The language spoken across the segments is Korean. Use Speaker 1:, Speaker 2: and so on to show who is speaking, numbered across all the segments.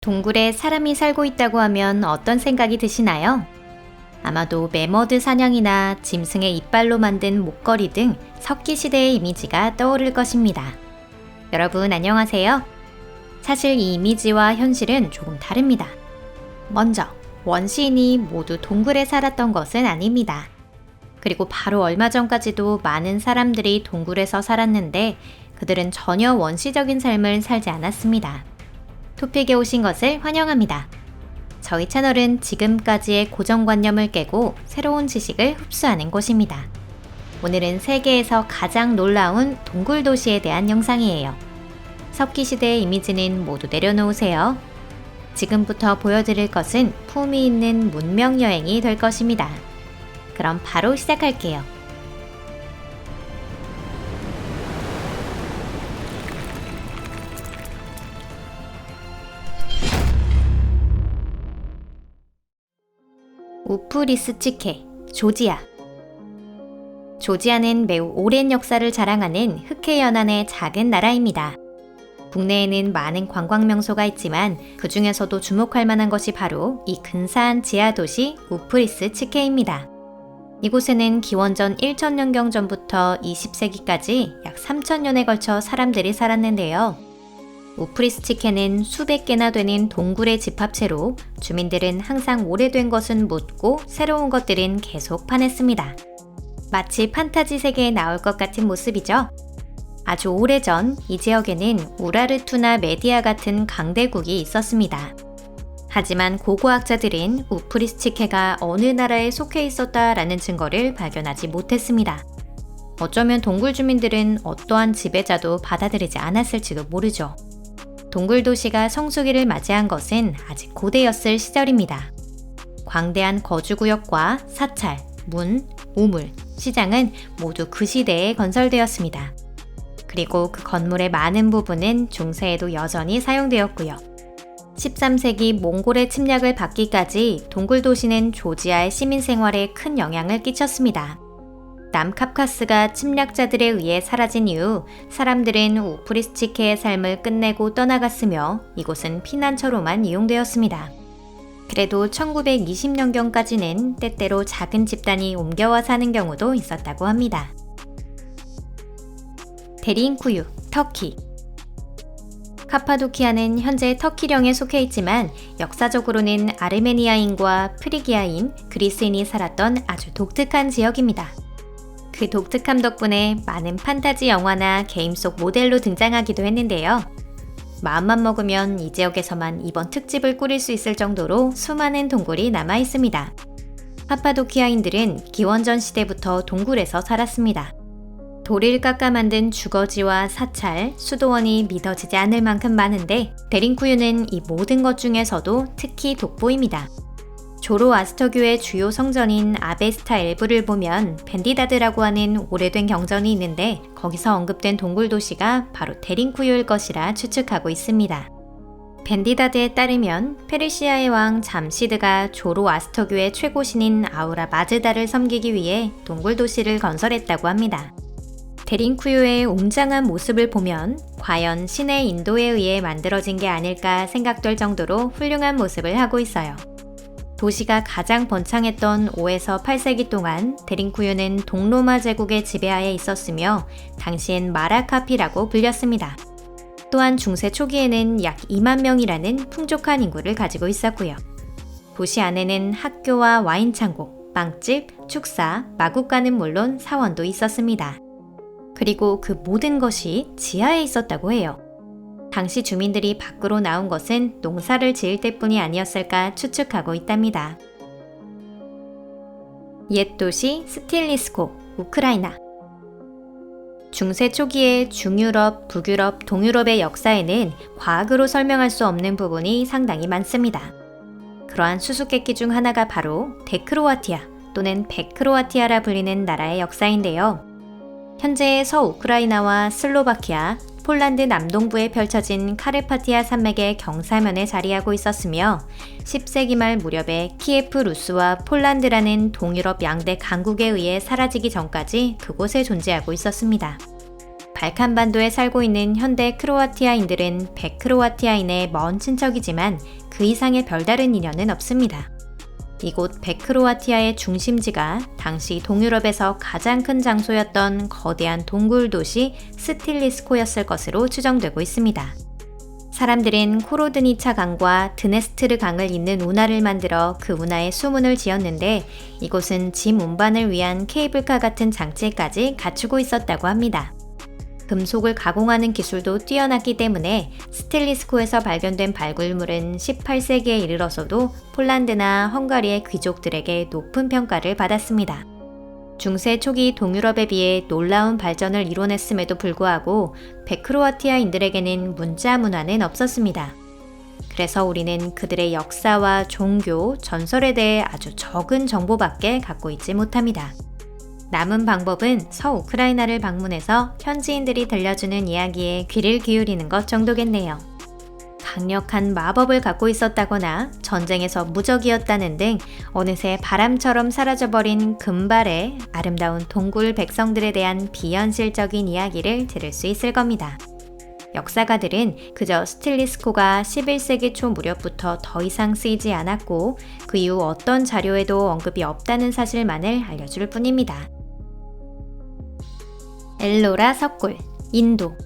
Speaker 1: 동굴에 사람이 살고 있다고 하면 어떤 생각이 드시나요? 아마도 매머드 사냥이나 짐승의 이빨로 만든 목걸이 등 석기 시대의 이미지가 떠오를 것입니다. 여러분 안녕하세요. 사실 이 이미지와 현실은 조금 다릅니다. 먼저, 원시인이 모두 동굴에 살았던 것은 아닙니다. 그리고 바로 얼마 전까지도 많은 사람들이 동굴에서 살았는데 그들은 전혀 원시적인 삶을 살지 않았습니다. 토픽에 오신 것을 환영합니다. 저희 채널은 지금까지의 고정관념을 깨고 새로운 지식을 흡수하는 곳입니다. 오늘은 세계에서 가장 놀라운 동굴 도시에 대한 영상이에요. 석기시대의 이미지는 모두 내려놓으세요. 지금부터 보여드릴 것은 품위 있는 문명 여행이 될 것입니다. 그럼 바로 시작할게요. 우프리스치케, 조지아. 조지아는 매우 오랜 역사를 자랑하는 흑해연안의 작은 나라입니다. 국내에는 많은 관광 명소가 있지만 그 중에서도 주목할 만한 것이 바로 이 근사한 지하 도시 우프리스치케입니다. 이곳에는 기원전 1000년경 전부터 20세기까지 약 3000년에 걸쳐 사람들이 살았는데요. 우프리스치케는 수백 개나 되는 동굴의 집합체로 주민들은 항상 오래된 것은 묻고 새로운 것들은 계속 파냈습니다. 마치 판타지 세계에 나올 것 같은 모습이죠. 아주 오래전 이 지역에는 우라르투나 메디아 같은 강대국이 있었습니다. 하지만 고고학자들은 우프리스치케가 어느 나라에 속해 있었다라는 증거를 발견하지 못했습니다. 어쩌면 동굴 주민들은 어떠한 지배자도 받아들이지 않았을지도 모르죠. 동굴 도시가 성수기를 맞이한 것은 아직 고대였을 시절입니다. 광대한 거주구역과 사찰, 문, 우물, 시장은 모두 그 시대에 건설되었습니다. 그리고 그 건물의 많은 부분은 중세에도 여전히 사용되었고요. 13세기 몽골의 침략을 받기까지 동굴 도시는 조지아의 시민 생활에 큰 영향을 끼쳤습니다. 남카프카스가 침략자들에 의해 사라진 이후 사람들은 우프리스치케의 삶을 끝내고 떠나갔으며 이곳은 피난처로만 이용되었습니다. 그래도 1920년경까지는 때때로 작은 집단이 옮겨와 사는 경우도 있었다고 합니다. 데린쿠유, 터키. 카파도키아는 현재 터키령에 속해 있지만 역사적으로는 아르메니아인과 프리기아인, 그리스인이 살았던 아주 독특한 지역입니다. 그 독특함 덕분에 많은 판타지 영화나 게임 속 모델로 등장하기도 했는데요. 마음만 먹으면 이 지역에서만 이번 특집을 꾸릴 수 있을 정도로 수많은 동굴이 남아 있습니다. 카파도키아인들은 기원전 시대부터 동굴에서 살았습니다. 돌을 깎아 만든 주거지와 사찰, 수도원이 믿어지지 않을 만큼 많은데 데린쿠유는 이 모든 것 중에서도 특히 돋보입니다. 조로아스터교의 주요 성전인 아베스타 엘브를 보면 벤디다드라고 하는 오래된 경전이 있는데 거기서 언급된 동굴 도시가 바로 데린쿠유일 것이라 추측하고 있습니다. 벤디다드에 따르면 페르시아의 왕 잠시드가 조로아스터교의 최고신인 아우라 마즈다를 섬기기 위해 동굴 도시를 건설했다고 합니다. 데린쿠유의 웅장한 모습을 보면 과연 신의 인도에 의해 만들어진 게 아닐까 생각될 정도로 훌륭한 모습을 하고 있어요. 도시가 가장 번창했던 5에서 8세기 동안 데린쿠유는 동로마 제국의 지배하에 있었으며 당시엔 마라카피라고 불렸습니다. 또한 중세 초기에는 약 2만 명이라는 풍족한 인구를 가지고 있었고요. 도시 안에는 학교와 와인창고, 빵집, 축사, 마국간은 물론 사원도 있었습니다. 그리고 그 모든 것이 지하에 있었다고 해요. 당시 주민들이 밖으로 나온 것은 농사를 지을 때뿐이 아니었을까 추측하고 있답니다. 옛 도시 스틸리스코, 우크라이나. 중세 초기의 중유럽, 북유럽, 동유럽의 역사에는 과학으로 설명할 수 없는 부분이 상당히 많습니다. 그러한 수수께끼 중 하나가 바로 데크로아티아 또는 백크로아티아라 불리는 나라의 역사인데요. 현재의 서우크라이나와 슬로바키아, 폴란드 남동부에 펼쳐진 카르파티아 산맥의 경사면에 자리하고 있었으며 10세기 말 무렵에 키예프 루스와 폴란드라는 동유럽 양대 강국에 의해 사라지기 전까지 그곳에 존재하고 있었습니다. 발칸반도에 살고 있는 현대 크로아티아인들은 백크로아티아인의 먼 친척이지만 그 이상의 별다른 인연은 없습니다. 이곳 백크로아티아의 중심지가 당시 동유럽에서 가장 큰 장소였던 거대한 동굴 도시 스틸리스코였을 것으로 추정되고 있습니다. 사람들은 코로드니차 강과 드네스트르 강을 잇는 운하를 만들어 그 운하에 수문을 지었는데 이곳은 짐 운반을 위한 케이블카 같은 장치까지 갖추고 있었다고 합니다. 금속을 가공하는 기술도 뛰어났기 때문에 스틸리스코에서 발견된 발굴물은 18세기에 이르러서도 폴란드나 헝가리의 귀족들에게 높은 평가를 받았습니다. 중세 초기 동유럽에 비해 놀라운 발전을 이뤄냈음에도 불구하고 백크로아티아인들에게는 문자 문화는 없었습니다. 그래서 우리는 그들의 역사와 종교, 전설에 대해 아주 적은 정보밖에 갖고 있지 못합니다. 남은 방법은 서우크라이나를 방문해서 현지인들이 들려주는 이야기에 귀를 기울이는 것 정도겠네요. 강력한 마법을 갖고 있었다거나 전쟁에서 무적이었다는 등 어느새 바람처럼 사라져버린 금발의 아름다운 동굴 백성들에 대한 비현실적인 이야기를 들을 수 있을 겁니다. 역사가들은 그저 스틸리스코가 11세기 초 무렵부터 더 이상 쓰이지 않았고 그 이후 어떤 자료에도 언급이 없다는 사실만을 알려줄 뿐입니다. 엘로라 석굴, 인도.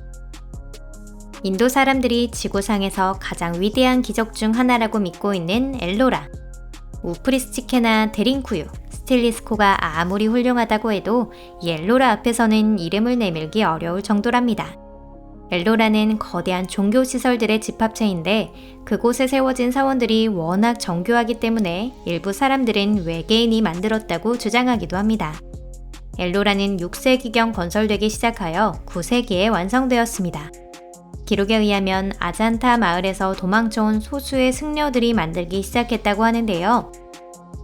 Speaker 1: 인도 사람들이 지구상에서 가장 위대한 기적 중 하나라고 믿고 있는 엘로라. 우프리스티케나 데링쿠유, 스틸리스코가 아무리 훌륭하다고 해도 이 엘로라 앞에서는 이름을 내밀기 어려울 정도랍니다. 엘로라는 거대한 종교시설들의 집합체인데 그곳에 세워진 사원들이 워낙 정교하기 때문에 일부 사람들은 외계인이 만들었다고 주장하기도 합니다. 엘로라는 6세기경 건설되기 시작하여 9세기에 완성되었습니다. 기록에 의하면 아잔타 마을에서 도망쳐온 소수의 승려들이 만들기 시작했다고 하는데요.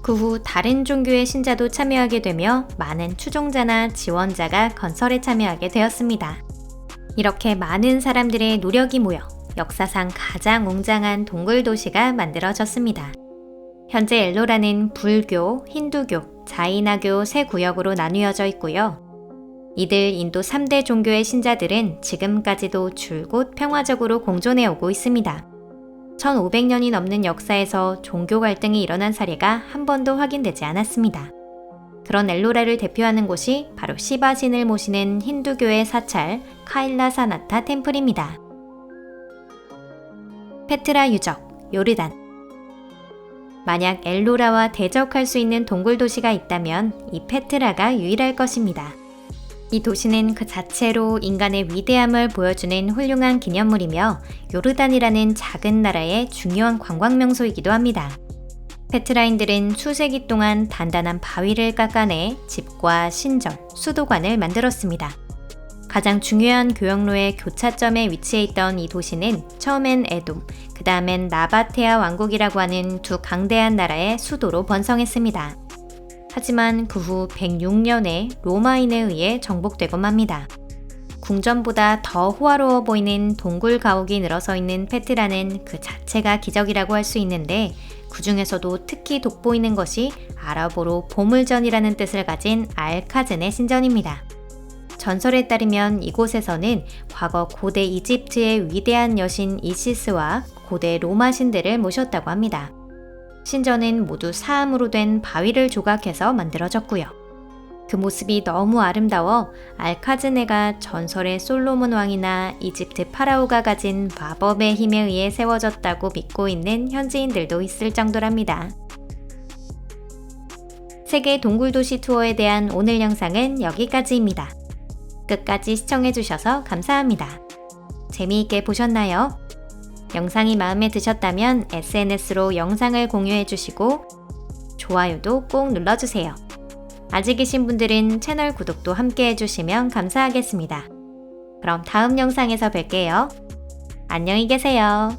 Speaker 1: 그 후 다른 종교의 신자도 참여하게 되며 많은 추종자나 지원자가 건설에 참여하게 되었습니다. 이렇게 많은 사람들의 노력이 모여 역사상 가장 웅장한 동굴 도시가 만들어졌습니다. 현재 엘로라는 불교, 힌두교, 자이나교 세 구역으로 나뉘어져 있고요. 이들 인도 3대 종교의 신자들은 지금까지도 줄곧 평화적으로 공존해 오고 있습니다. 1500년이 넘는 역사에서 종교 갈등이 일어난 사례가 한 번도 확인되지 않았습니다. 그런 엘로라를 대표하는 곳이 바로 시바신을 모시는 힌두교의 사찰 카일라사나타 템플입니다. 페트라 유적, 요르단. 만약 엘로라와 대적할 수 있는 동굴 도시가 있다면 이 페트라가 유일할 것입니다. 이 도시는 그 자체로 인간의 위대함을 보여주는 훌륭한 기념물이며 요르단이라는 작은 나라의 중요한 관광 명소이기도 합니다. 페트라인들은 수세기 동안 단단한 바위를 깎아내 집과 신전, 수도관을 만들었습니다. 가장 중요한 교역로의 교차점에 위치해 있던 이 도시는 처음엔 에돔, 그 다음엔 나바테아 왕국이라고 하는 두 강대한 나라의 수도로 번성했습니다. 하지만 그 후 106년에 로마인에 의해 정복되곤 맙니다. 궁전보다 더 호화로워 보이는 동굴 가옥이 늘어서 있는 페트라는 그 자체가 기적이라고 할 수 있는데 그 중에서도 특히 돋보이는 것이 아랍어로 보물전이라는 뜻을 가진 알카즈네 신전입니다. 전설에 따르면 이곳에서는 과거 고대 이집트의 위대한 여신 이시스와 고대 로마 신들을 모셨다고 합니다. 신전은 모두 사암으로 된 바위를 조각해서 만들어졌고요. 그 모습이 너무 아름다워 알카즈네가 전설의 솔로몬 왕이나 이집트 파라오가 가진 마법의 힘에 의해 세워졌다고 믿고 있는 현지인들도 있을 정도랍니다. 세계 동굴도시 투어에 대한 오늘 영상은 여기까지입니다. 끝까지 시청해주셔서 감사합니다. 재미있게 보셨나요? 영상이 마음에 드셨다면 SNS로 영상을 공유해주시고 좋아요도 꼭 눌러주세요. 아직 계신 분들은 채널 구독도 함께 해주시면 감사하겠습니다. 그럼 다음 영상에서 뵐게요. 안녕히 계세요.